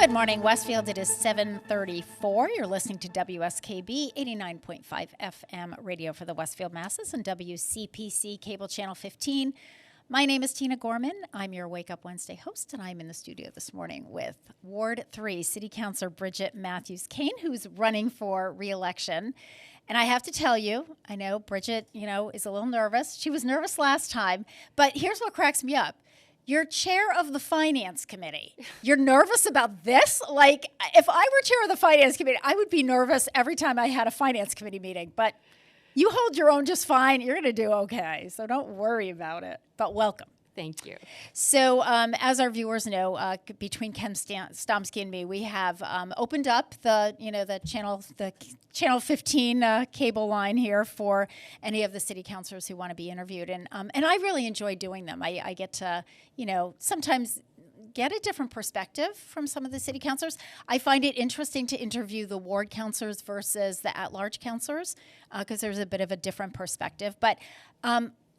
Good morning, Westfield. It is 7:34. You're listening to WSKB 89.5 FM radio for the Westfield Masses and WCPC Cable Channel 15. My name is Tina Gorman. I'm your Wake Up Wednesday host, and I'm in the studio this morning with Ward 3 City Councilor Bridget Matthews-Kane, who's running for re-election. And I have to tell you, I know Bridget, is a little nervous. She was nervous last time, but here's what cracks me up. You're chair of the finance committee. You're nervous about this? Like, if I were chair of the finance committee, I would be nervous every time I had a finance committee meeting. But you hold your own just fine. You're going to do okay. So don't worry about it. But welcome. Thank you. So as our viewers know, between Ken Stomsky and me, we have opened up the channel 15 cable line here for any of the city councilors who want to be interviewed. And I really enjoy doing them. I get to, sometimes get a different perspective from some of the city councilors. I find it interesting to interview the ward councilors versus the at-large councilors because there's a bit of a different perspective. But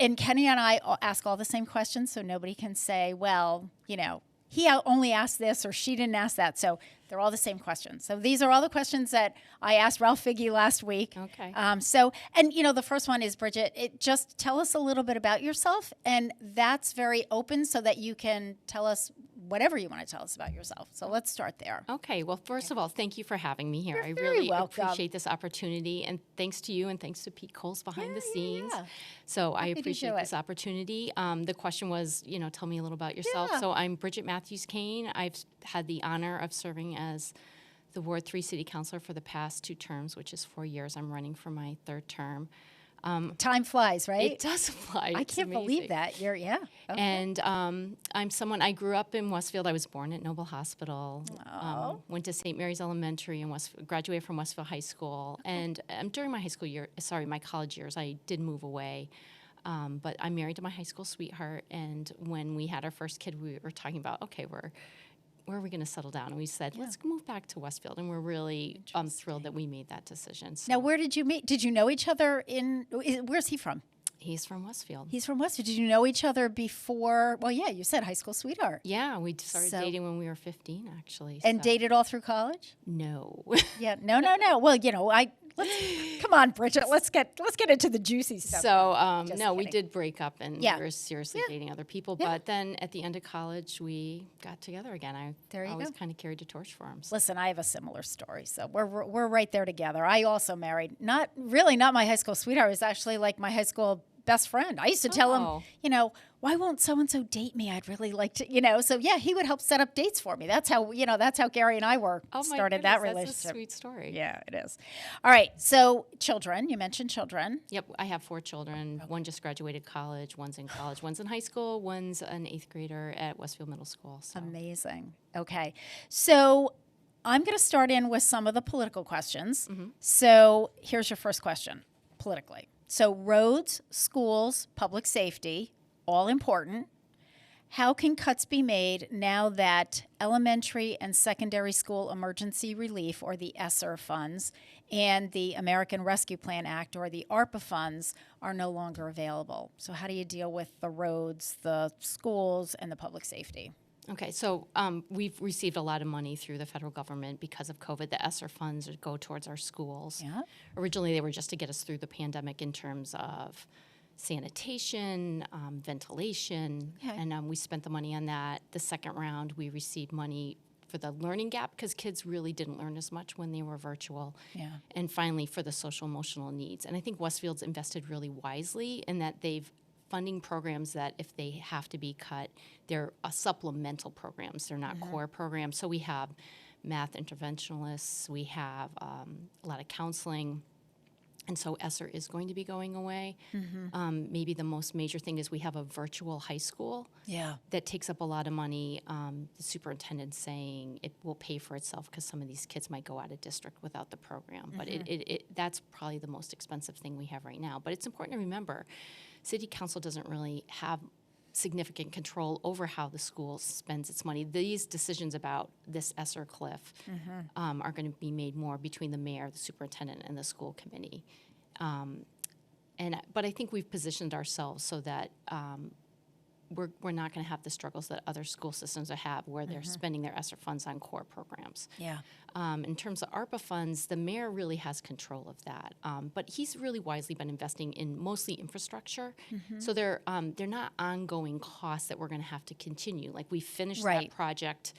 and Kenny and I ask all the same questions, so nobody can say, well, he only asked this or she didn't ask that. So they're all the same questions. So these are all the questions that I asked Ralph Figge last week. Okay. The first one is, Bridget, just tell us a little bit about yourself. And that's very open so that you can tell us whatever you want to tell us about yourself. So let's start there. Okay. Well, first of all, thank you for having me here. You're I very really welcome. appreciate this opportunity. And thanks to you and thanks to Pete Coles behind the scenes. Yeah. So I Happy to appreciate do this opportunity. The question was, tell me a little about yourself. Yeah. So I'm Bridget Matthews-Kane. I've had the honor of serving as the Ward 3 City Councilor for the past 2 terms, which is 4 years. I'm running for my 3rd term. Time flies, right? It does fly. I It's can't believe amazing. that. Okay. And I'm someone, I grew up in Westfield. I was born at Noble Hospital, went to St. Mary's Elementary and graduated from Westfield High School. And during my my college years, I did move away. But I'm married to my high school sweetheart. And when we had our first kid, we were talking about, okay, where are we going to settle down? And we said, let's move back to Westfield. And we're really thrilled that we made that decision. So Now, where did you meet? Did you know each other where's he from? he's from Westfield. He's from Westfield. Did you know each other before? Well, yeah, you said high school sweetheart. Yeah, we started dating when we were 15, actually. And dated all through college? No. Yeah, no. Well, come on, Bridget. Let's get into the juicy stuff. So, Just we kidding. did break up and we were seriously dating other people. Yeah. But then at the end of college, we got together again. There you always go. kind of carried the torch for him. So. Listen, I have a similar story, so we're right there together. I also married not my high school sweetheart. It was actually like my high school best friend. I used to tell him, why won't so-and-so date me? I'd really like to, So yeah, he would help set up dates for me. That's how Gary and I started that relationship. That's a sweet story. Yeah, it is. All right. So children, you mentioned children. Yep. I have 4 children. Okay. One just graduated college. One's in college. One's in high school. One's an 8th grader at Westfield Middle School. So. Amazing. Okay. So I'm going to start in with some of the political questions. Mm-hmm. So here's your first question, politically. So roads, schools, public safety, all important. How can cuts be made now that elementary and secondary school emergency relief, or the ESSER funds, and the American Rescue Plan Act, or the ARPA funds, are no longer available? So how do you deal with the roads, the schools, and the public safety? Okay, so we've received a lot of money through the federal government because of COVID. The ESSER funds go towards our schools. Yeah. Originally, they were just to get us through the pandemic in terms of sanitation, ventilation, and we spent the money on that. The second round, we received money for the learning gap because kids really didn't learn as much when they were virtual. Yeah. And finally, for the social emotional needs. And I think Westfield's invested really wisely in that they've funding programs that if they have to be cut, they're supplemental programs. They're not core programs. So we have math interventionalists. We have a lot of counseling. And so ESSER is going to be going away. Mm-hmm. Maybe the most major thing is we have a virtual high school that takes up a lot of money. The superintendent's saying it will pay for itself because some of these kids might go out of district without the program. Mm-hmm. But that's probably the most expensive thing we have right now. But it's important to remember, City Council doesn't really have significant control over how the school spends its money. These decisions about this ESSER cliff are going to be made more between the mayor, the superintendent, and the school committee. But I think we've positioned ourselves so that we're not going to have the struggles that other school systems have where they're spending their ESSER funds on core programs. Yeah. In terms of ARPA funds, the mayor really has control of that, but he's really wisely been investing in mostly infrastructure. So they're not ongoing costs that we're going to have to continue. Like we finished Right. that project,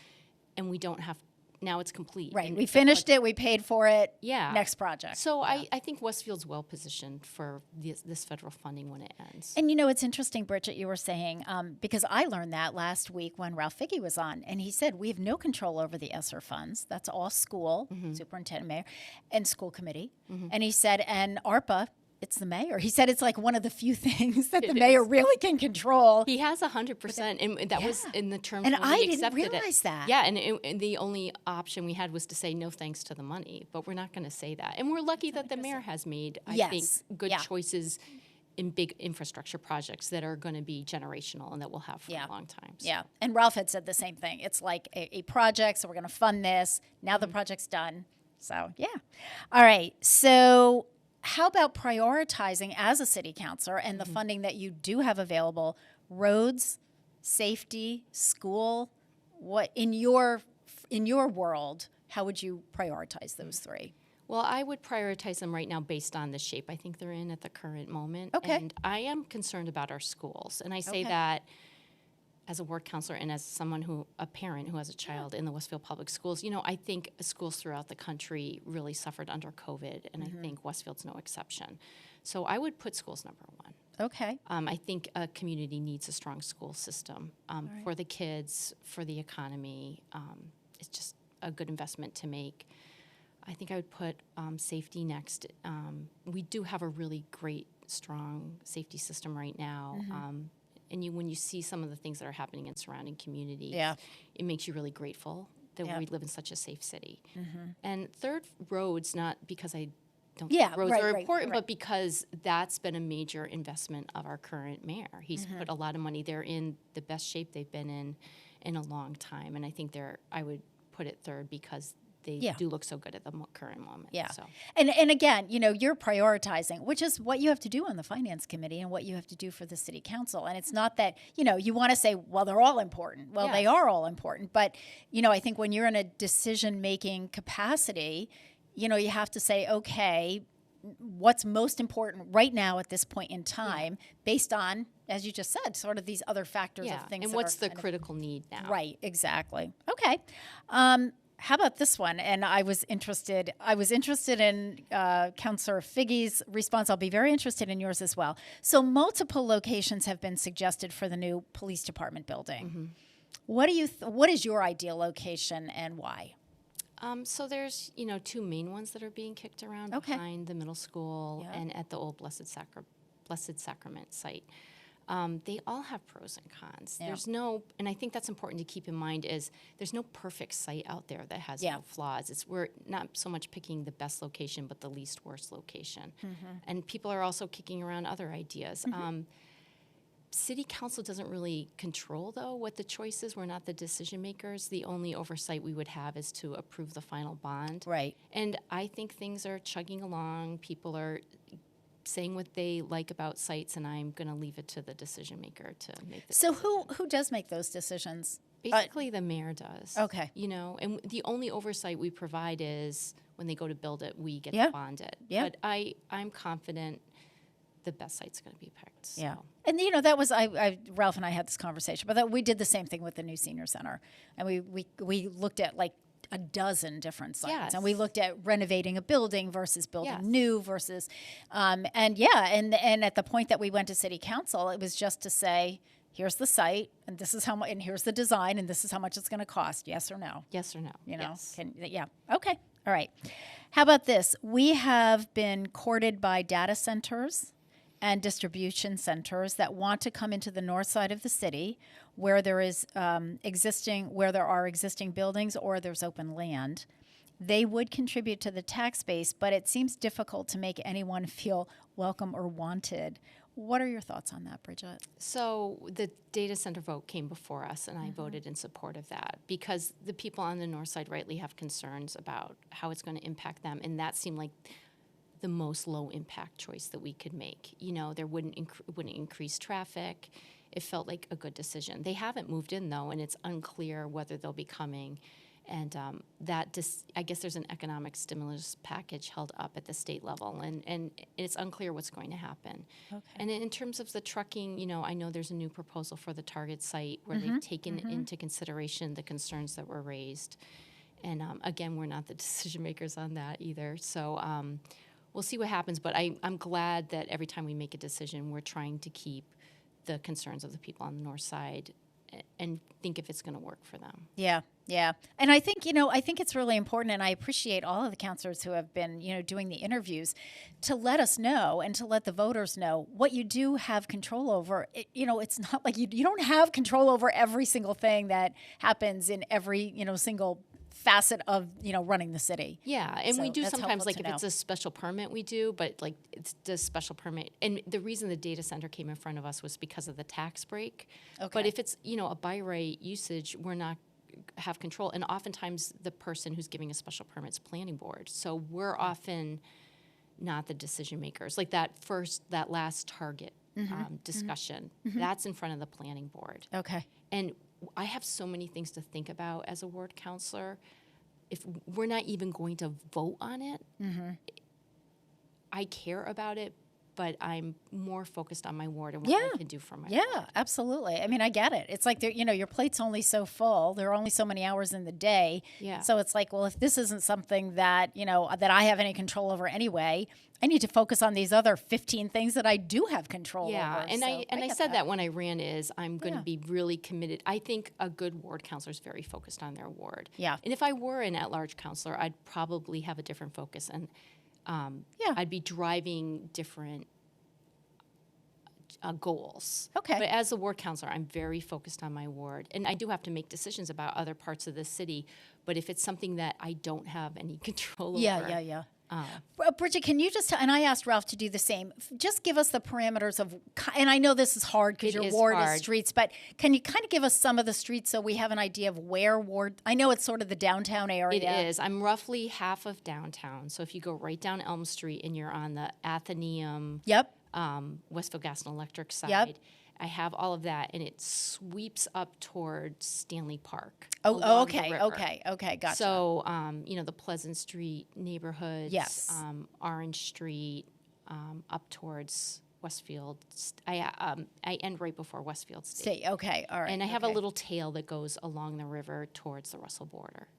and we don't have now it's complete. Right. And We finished it. We paid for it. Yeah. Next project. So I think Westfield's well positioned for this federal funding when it ends. And it's interesting, Bridget, you were saying, because I learned that last week when Ralph Figge was on, and he said, we have no control over the ESSER funds. That's all school, superintendent, mayor, and school committee. And he said, and ARPA, it's the mayor. He said it's like one of the few things that the mayor really can control. He has 100%, and that was in the terms And when I we didn't accepted realize it. that. Yeah, and the only option we had was to say no thanks to the money, but we're not going to say that. And we're lucky that the mayor has made, I think, good choices in big infrastructure projects that are going to be generational and that we'll have for a long time. So. Yeah, and Ralph had said the same thing. It's like a project, so we're going to fund this. Now the project's done. So, yeah. All right, so how about prioritizing as a city councilor and the funding that you do have available, roads, safety, school? What in your world, how would you prioritize those three? Well, I would prioritize them right now based on the shape I think they're in at the current moment. Okay. And I am concerned about our schools. And I say that as a ward counselor and as a parent who has a child in the Westfield Public Schools. I think schools throughout the country really suffered under COVID, and I think Westfield's no exception. So I would put schools number one. Okay. I think a community needs a strong school system for the kids, for the economy. It's just a good investment to make. I think I would put safety next. We do have a really great, strong safety system right now. And when you see some of the things that are happening in surrounding communities, it makes you really grateful that we live in such a safe city. And third, roads, not because I don't think roads are important, but because that's been a major investment of our current mayor. He's put a lot of money. They're in the best shape they've been in a long time. And I think I would put it third because they do look so good at the current moment. Yeah. So. And again, you're prioritizing, which is what you have to do on the finance committee and what you have to do for the city council. And it's not that, you want to say, well, they're all important. Well, they are all important. But, I think when you're in a decision-making capacity, you have to say, okay, what's most important right now at this point in time based on, as you just said, sort of these other factors of things. And what's the critical need now? Right, exactly. Okay. How about this one? And I was interested in Councillor Figge's response. I'll be very interested in yours as well. So multiple locations have been suggested for the new police department building. What is your ideal location and why? So there's, two main ones that are being kicked around behind the middle school and at the old Blessed Sacrament site. They all have pros and cons. There's and I think that's important to keep in mind is there's no perfect site out there that has no flaws. We're not so much picking the best location, but the least worst location. And people are also kicking around other ideas. City council doesn't really control, though, what the choice is. We're not the decision makers. The only oversight we would have is to approve the final bond. Right. And I think things are chugging along. People are saying what they like about sites, and I'm going to leave it to the decision maker to make the So who does make those decisions? Basically, the mayor does. Okay. And the only oversight we provide is when they go to build it, we get to bond it. Yeah. But I'm confident the best site's going to be picked. So. Yeah. And, that was, Ralph and I had this conversation, but we did the same thing with the new senior center. And we looked at like a dozen different sites. Yes. And we looked at renovating a building versus building new versus, and at the point that we went to city council, it was just to say, here's the site, and this is how much, and here's the design, and this is how much it's going to cost. Yes or no? Yes or no? Yes. Okay. All right. How about this? We have been courted by data centers and distribution centers that want to come into the north side of the city where there are existing buildings or there's open land. They would contribute to the tax base, but it seems difficult to make anyone feel welcome or wanted. What are your thoughts on that, Bridget? So the data center vote came before us, and I voted in support of that because the people on the north side rightly have concerns about how it's going to impact them, and that seemed like the most low impact choice that we could make. There wouldn't increase traffic. it felt like a good decision. They haven't moved in, though, and it's unclear whether they'll be coming. And I guess there's an economic stimulus package held up at the state level, and it's unclear what's going to happen. Okay. And in terms of the trucking, I know there's a new proposal for the Target site where they've taken into consideration the concerns that were raised. And again, we're not the decision makers on that either. So we'll see what happens. But I'm glad that every time we make a decision, we're trying to keep the concerns of the people on the north side and think if it's going to work for them. Yeah. Yeah. And I think, I think it's really important, and I appreciate all of the counselors who have been, doing the interviews to let us know and to let the voters know what you do have control over. It's not like you don't have control over every single thing that happens in every, single facet of, running the city. Yeah, and So we do that's sometimes, helpful like to if it's know. a special permit, we do, but like it's the special permit. And the reason the data center came in front of us was because of the tax break. Okay. But if it's, a by right usage, we're not have control. And oftentimes the person who's giving a special permit is planning board. So we're often not the decision makers. Like that last Target discussion, that's in front of the planning board. Okay. And I have so many things to think about as a ward counselor. If we're not even going to vote on it, I care about it, but I'm more focused on my ward and what I can do for my ward. Yeah, absolutely. I mean, I get it. It's like, your plate's only so full. There are only so many hours in the day. Yeah. So it's like, well, if this isn't something that, that I have any control over anyway, I need to focus on these other 15 things that I do have control over. Yeah, and So I get said that when I ran is I'm going to Yeah. be really committed. I think a good ward counselor is very focused on their ward. Yeah. And if I were an at-large counselor, I'd probably have a different focus, and I'd be driving different goals. Okay. But as a ward counselor, I'm very focused on my ward, and I do have to make decisions about other parts of the city. But if it's something that I don't have any control over, Yeah. Bridget, can you just, and I asked Ralph to do the same, just give us the parameters of, and I know this is hard because It your is ward hard. is streets, but can you kind of give us some of the streets so we have an idea of where ward, I know it's sort of the downtown area. It is. I'm roughly half of downtown. So if you go right down Elm Street and you're on the Athenaeum, Yep. Westfield Gas and Electric side, Yep. I have all of that, and it sweeps up towards Stanley Park. Oh, along the okay, river. okay, gotcha. So, the Pleasant Street neighborhoods, Yes. Orange Street, up towards Westfield. I end right before Westfield State. Okay, all right. And I have okay. a little tail that goes along the river towards the Russell border.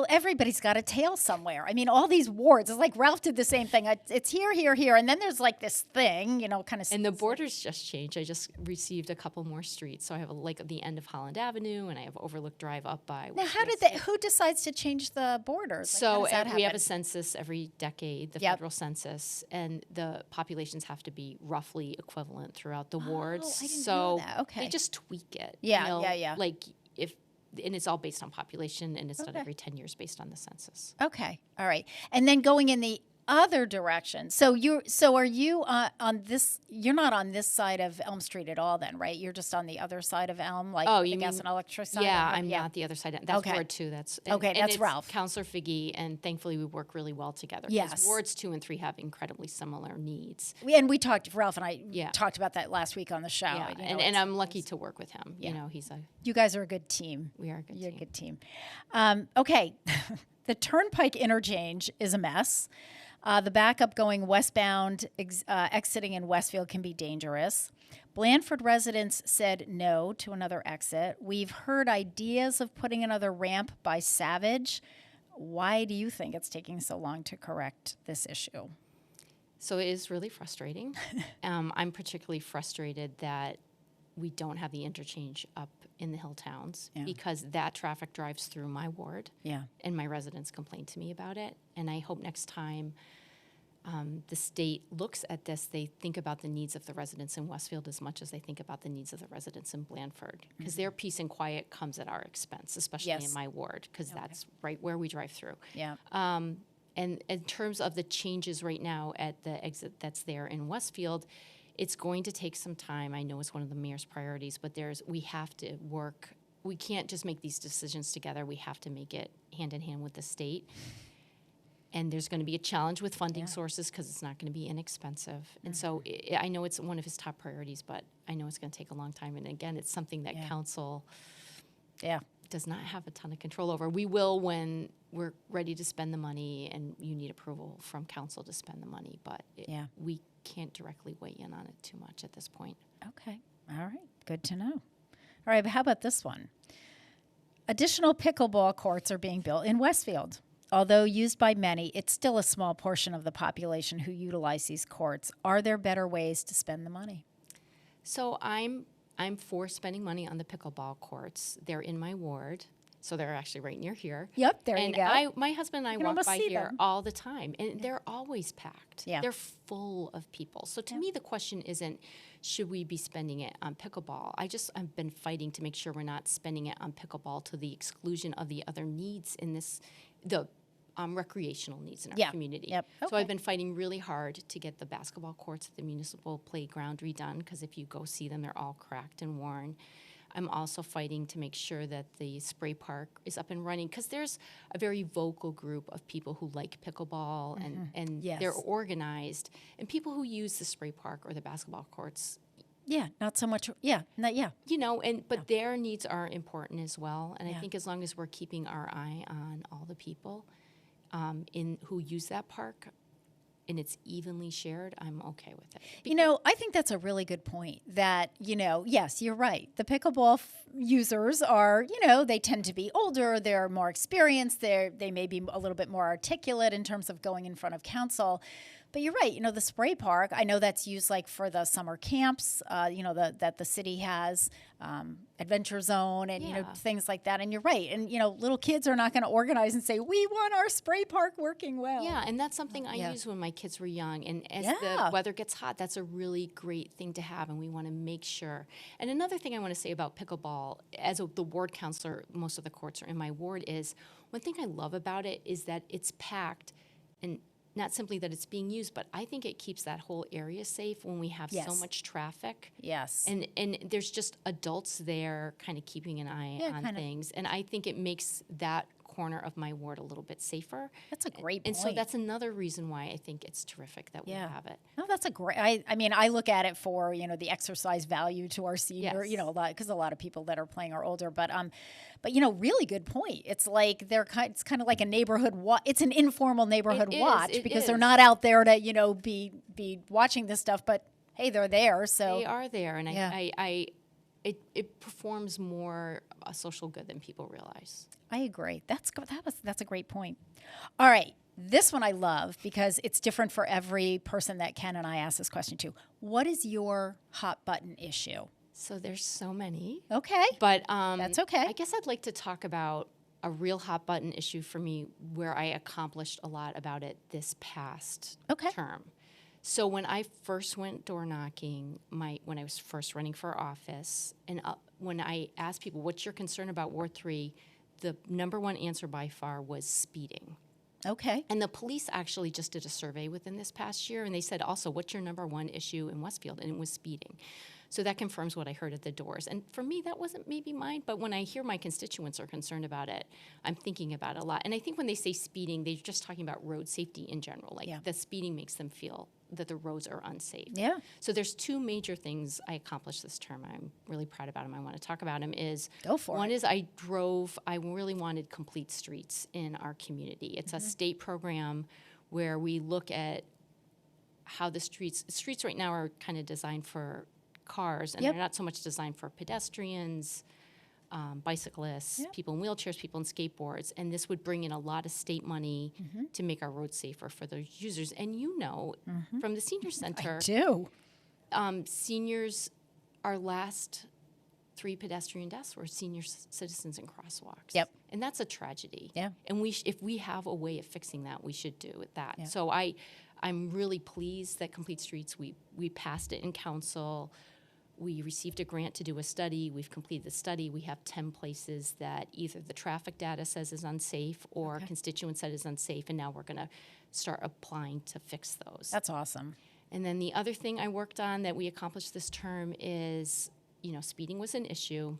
Everybody's got a tail somewhere. I mean, all these wards, it's like Ralph did the same thing. It's here, and then there's like this thing, kind of. And the borders just changed. I just received a couple more streets. So I have the end of Holland Avenue, and I have Overlook Drive up by. Now, who decides to change the borders? Like, how So does that we have happen? a census every decade, the Yep. federal census, and the populations have to be roughly equivalent throughout the wards. I didn't so know that. Okay. they just tweak it. Yeah, yeah. Like and it's all based on population, and it's done Okay. every 10 years based on the census. Okay, all right. And then going in the other direction. So are you on this? You're not on this side of Elm Street at all, then, right? You're just on the other side of Elm, like Oh, the you gas mean- and electric side. Yeah, of it? I'm not the other side. That's Okay. Ward 2. That's Okay, that's it's Ralph. Counselor Figge, and thankfully we work really well together. 'Cause Yes. Wards 2 and 3 have incredibly similar needs. And we talked. Ralph and I Yeah. talked about that last week on the show. Yeah, You know, and it's- I'm lucky to work with him. Yeah. You you guys are a good team. we are a good You're team. a good team. Okay, the Turnpike interchange is a mess. The backup going westbound, exiting in Westfield can be dangerous. Blandford residents said no to another exit. We've heard ideas of putting another ramp by Savage. Why do you think it's taking so long to correct this issue? So it is really frustrating. I'm particularly frustrated that we don't have the interchange up in the hill towns Yeah. because that traffic drives through my ward. Yeah. And my residents complain to me about it. And I hope next time the state looks at this, they think about the needs of the residents in Westfield as much as they think about the needs of the residents in Blandford. Because their peace and quiet comes at our expense, especially Yes. in my ward, because that's right where we drive through. Yeah. And in terms of the changes right now at the exit that's there in Westfield, it's going to take some time. I know it's one of the mayor's priorities, but we have to work. We can't just make these decisions together. We have to make it hand in hand with the state. And there's going to be a challenge with funding sources because it's not going to be inexpensive. And so I know it's one of his top priorities, but I know it's going to take a long time. And again, it's something that council does not have a ton of control over. We will when we're ready to spend the money and you need approval from council to spend the money. But we can't directly weigh in on it too much at this point. Okay. All right. Good to know. All right. But how about this one? Additional pickleball courts are being built in Westfield. Although used by many, it's still a small portion of the population who utilize these courts. Are there better ways to spend the money? So I'm for spending money on the pickleball courts. They're in my ward, so they're actually right near here. Yep, there you go. My husband and I walk by here all the time, and they're always packed. Yeah. They're full of people. So to me, the question isn't, should we be spending it on pickleball? I've been fighting to make sure we're not spending it on pickleball to the exclusion of the other needs in the recreational needs in our community. Yep. Okay. So I've been fighting really hard to get the basketball courts at the municipal playground redone, because if you go see them, they're all cracked and worn. I'm also fighting to make sure that the spray park is up and running, because there's a very vocal group of people who like pickleball and they're organized, and people who use the spray park or the basketball courts. Yeah, not so much. Yeah, You know, but their needs are important as well. And I think as long as we're keeping our eye on all the people in who use that park, and it's evenly shared, I'm okay with it. You know, I think that's a really good point that, yes, you're right. The pickleball users are, they tend to be older, they're more experienced, they may be a little bit more articulate in terms of going in front of council. But you're right. The spray park, I know that's used like for the summer camps, that the city has, Adventure Zone and, things like that. And you're right. And, little kids are not going to organize and say, we want our spray park working well. Yeah, and that's something I used when my kids were young. And as the weather gets hot, that's a really great thing to have. And we want to make sure. And another thing I want to say about pickleball, as the ward counselor, most of the courts are in my ward, is one thing I love about it is that it's packed, and not simply that it's being used, but I think it keeps that whole area safe when we have so much traffic. Yes. And there's just adults there kind of keeping an eye on things. And I think it makes that corner of my ward a little bit safer. That's a great point. And so that's another reason why I think it's terrific that we have it. No, that's a great, I look at it for, the exercise value to our senior, because a lot of people that are playing are older, but really good point. It's like it's kind of like a neighborhood it's an informal neighborhood watch, because they're not out there to, be watching this stuff, but hey, they're there. So they are there. And it performs more a social good than people realize. I agree. That's a great point. All right. This one I love because it's different for every person that Ken and I ask this question to. What is your hot button issue? So there's so many. Okay. But that's okay. I guess I'd like to talk about a real hot button issue for me where I accomplished a lot about it this past term. So when I first went door knocking, when I was first running for office, and when I asked people, what's your concern about Ward 3, the number one answer by far was speeding. Okay. And the police actually just did a survey within this past year, and they said also, what's your number one issue in Westfield? And it was speeding. So that confirms what I heard at the doors. And for me, that wasn't maybe mine, but when I hear my constituents are concerned about it, I'm thinking about it a lot. And I think when they say speeding, they're just talking about road safety in general. Like the speeding makes them feel that the roads are unsafe. Yeah. So there's two major things I accomplished this term. I'm really proud about them. I want to talk about them. Go for it. One is I really wanted complete streets in our community. It's a state program where we look at how the streets right now are kind of designed for cars, and they're not so much designed for pedestrians, bicyclists, people in wheelchairs, people in skateboards, and this would bring in a lot of state money to make our roads safer for those users. And from the senior center, I do. Seniors, our last 3 pedestrian deaths were senior citizens in crosswalks. Yep. And that's a tragedy. Yeah. And if we have a way of fixing that, we should do that. Yeah. So I'm really pleased that Complete Streets, we passed it in council. We received a grant to do a study. We've completed the study. We have 10 places that either the traffic data says is unsafe or constituents said is unsafe, and now we're going to start applying to fix those. That's awesome. And then the other thing I worked on that we accomplished this term is, speeding was an issue.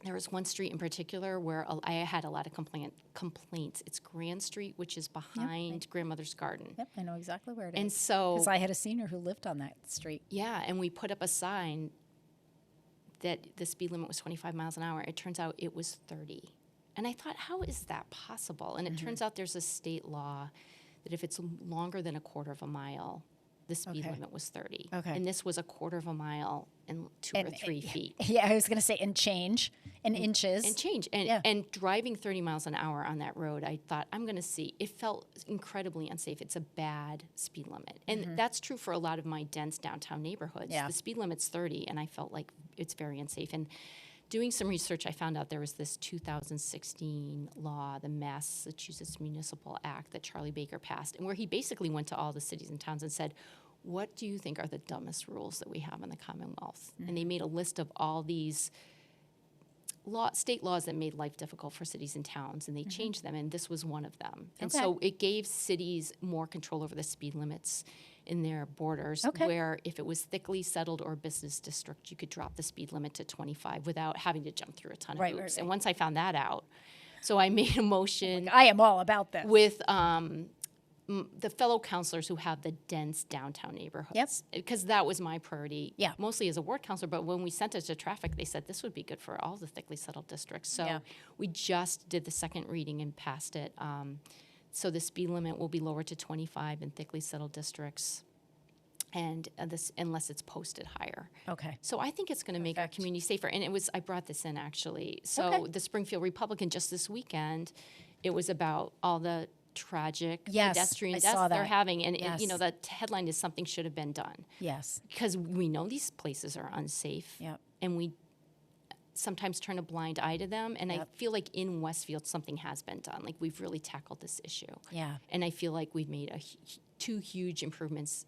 There was one street in particular where I had a lot of complaints. It's Grand Street, which is behind Grandmother's Garden. Yep, I know exactly where it is. And so, because I had a senior who lived on that street. yeah, and we put up a sign that the speed limit was 25 miles an hour. It turns out it was 30. And I thought, how is that possible? And it turns out there's a state law that if it's longer than a quarter of a mile, the speed limit was 30. Okay. And this was a quarter of a mile and 2 or 3 feet. Yeah, I was going to say in change, in inches. And change. And driving 30 miles an hour on that road, I thought, I'm going to see. It felt incredibly unsafe. It's a bad speed limit. And that's true for a lot of my dense downtown neighborhoods. Yeah. The speed limit's 30, and I felt like it's very unsafe. And doing some research, I found out there was this 2016 law, the Massachusetts Municipal Act that Charlie Baker passed, and where he basically went to all the cities and towns and said, what do you think are the dumbest rules that we have in the Commonwealth? And they made a list of all these state laws that made life difficult for cities and towns, and they changed them, and this was one of them. And so it gave cities more control over the speed limits in their borders, where if it was thickly settled or business district, you could drop the speed limit to 25 without having to jump through a ton of hoops. Right. And once I found that out, so I made a motion. I am all about this. With the fellow counselors who have the dense downtown neighborhoods. Yep. Because that was my priority, Yeah. mostly as a ward counselor, but when we sent it to traffic, they said this would be good for all the thickly settled districts. So we just did the second reading and passed it. So the speed limit will be lowered to 25 in thickly settled districts, and this unless it's posted higher. Okay. So I think it's going to make our community safer. And I brought this in actually. So the Springfield Republican just this weekend, it was about all the tragic pedestrian deaths they're having. And, the headline is something should have been done. Yes. Because we know these places are unsafe. Yep. And we sometimes turn a blind eye to them. And I feel like in Westfield, something has been done. Like we've really tackled this issue. Yeah. And I feel like we've made two huge improvements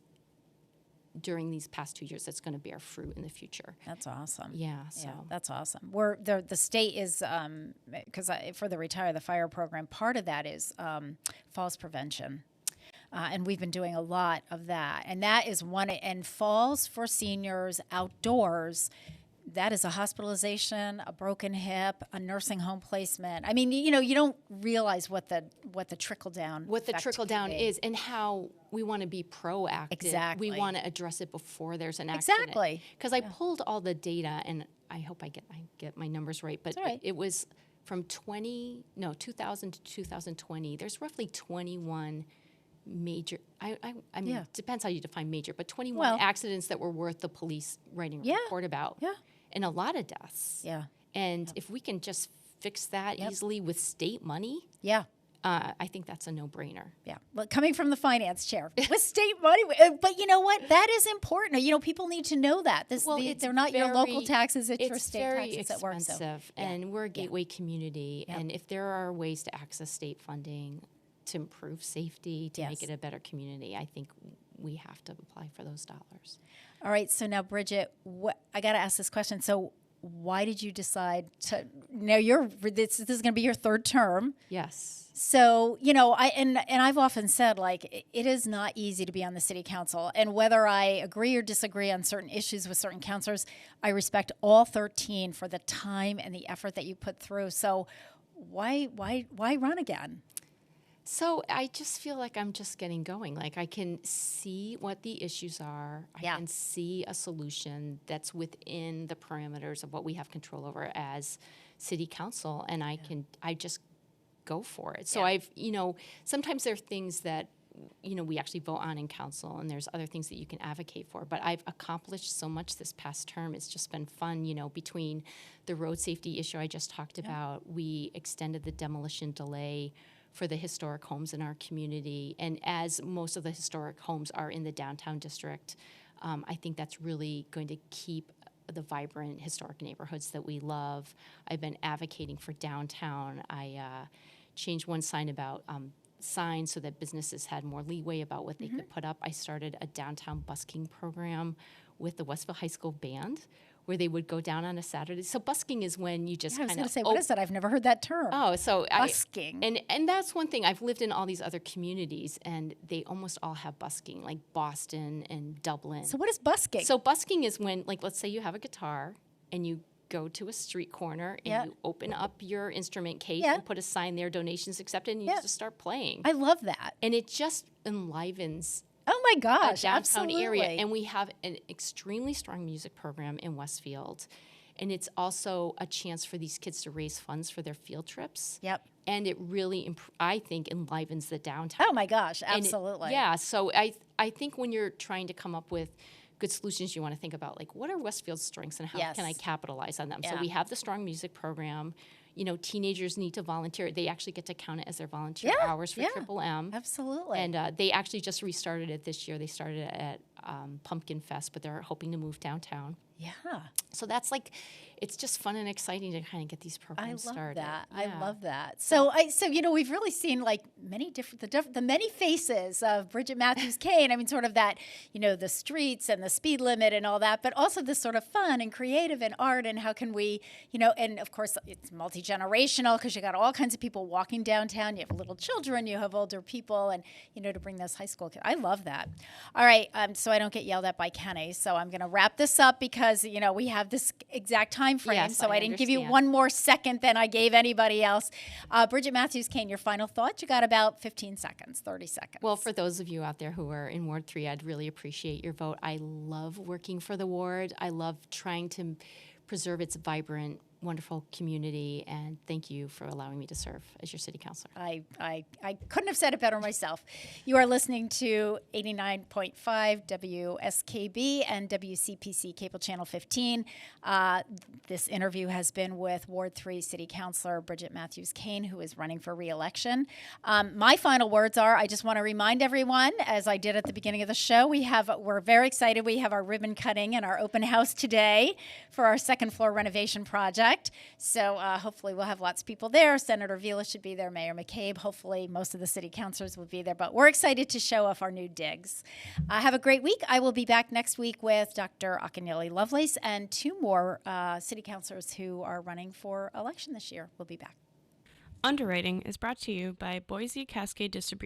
during these past 2 years that's going to bear fruit in the future. That's awesome. Yeah, so. Yeah, that's awesome. The state is, because for the Retire the Fire program, part of that is falls prevention. And we've been doing a lot of that. And that is one, and falls for seniors outdoors, that is a hospitalization, a broken hip, a nursing home placement. I mean, you don't realize what the trickle down is, and how we want to be proactive. Exactly. We want to address it before there's an accident. Exactly. Because I pulled all the data, and I hope I get my numbers right, but it was from 2000 to 2020. There's roughly 21 major, I mean, depends how you define major, but 21 accidents that were worth the police writing a report about. Yeah. And a lot of deaths. Yeah. And if we can just fix that easily with state money, I think that's a no-brainer. Yeah. Well, coming from the finance chair, with state money, but you know what? That is important. People need to know that. They're not your local taxes, it's your state taxes that work. It's very expensive, and we're a gateway community, and if there are ways to access state funding to improve safety, to make it a better community, I think we have to apply for those dollars. All right. So now, Bridget, I got to ask this question. So why did you decide to, now this is going to be your third term. Yes. So, I've often said, like, it is not easy to be on the city council. And whether I agree or disagree on certain issues with certain councilors, I respect all 13 for the time and the effort that you put through. So why run again? So I just feel like I'm just getting going. Like I can see what the issues are. I can see a solution that's within the parameters of what we have control over as city council, and I just go for it. So sometimes there are things that we actually vote on in council, and there's other things that you can advocate for. But I've accomplished so much this past term. It's just been fun, between the road safety issue I just talked about. We extended the demolition delay for the historic homes in our community. And as most of the historic homes are in the downtown district, I think that's really going to keep the vibrant historic neighborhoods that we love. I've been advocating for downtown. I changed one sign about signs so that businesses had more leeway about what they could put up. I started a downtown busking program with the Westville High School Band, where they would go down on a Saturday. So busking is when you just kind of... I was going to say, what is that? I've never heard that term. Oh, so... Busking. And that's one thing. I've lived in all these other communities, and they almost all have busking, like Boston and Dublin. So what is busking? So busking is when, like, let's say you have a guitar, and you go to a street corner and Yeah. you open up your instrument case Yeah. and put a sign there, donations accepted, and you Yeah. just start playing. I love that. And it just enlivens Oh my a gosh, downtown absolutely. area. And we have an extremely strong music program in Westfield. And it's also a chance for these kids to raise funds for their field trips. Yep. And it really, I think, enlivens the downtown. Oh my gosh, And absolutely. yeah, so I think when you're trying to come up with good solutions, you want to think about, like, what are Westfield's strengths and how Yes. can I capitalize on them? So Yeah. we have the strong music program. You know, teenagers need to volunteer. They actually get to count it as their volunteer Yeah, hours for yeah. Triple M. Absolutely. And they actually just restarted it this year. They started it at Pumpkin Fest, but they're hoping to move downtown. yeah. So that's like, it's just fun and exciting to kind of get these I programs love started. that. Yeah. I love that. So we've really seen like many different the many faces of Bridget Matthews Kane. I mean, sort of that, the streets and the speed limit and all that, but also this sort of fun and creative and art and how can we, and of course it's multi-generational because you got all kinds of people walking downtown. You have little children, you have older people, and to bring those high school kids. I love that. All right, so I don't get yelled at by Kenny. So I'm going to wrap this up because we have this exact time frame. Yes, So I didn't give you understand. one more second than I gave anybody else. Bridget Matthews Kane, your final thoughts? You got about 15 seconds, 30 seconds. Well, for those of you out there who are in Ward 3, I'd really appreciate your vote. I love working for the ward. I love trying to preserve its vibrant, wonderful community, and thank you for allowing me to serve as your city councilor. I couldn't have said it better myself. You are listening to 89.5 WSKB and WCPC Cable Channel 15. This interview has been with Ward 3 City Councilor Bridget Matthews Kane, who is running for re-election. My final words are, I just want to remind everyone, as I did at the beginning of the show, we're very excited. We have our ribbon cutting and our open house today for our second floor renovation project. So hopefully we'll have lots of people there. Senator Vila should be there, Mayor McCabe. Hopefully most of the city councilors will be there. But we're excited to show off our new digs. Have a great week. I will be back next week with Dr. Akinyele Lovelace and two more city councilors who are running for election this year. We'll be back. Underwriting is brought to you by Boise Cascade Distribution.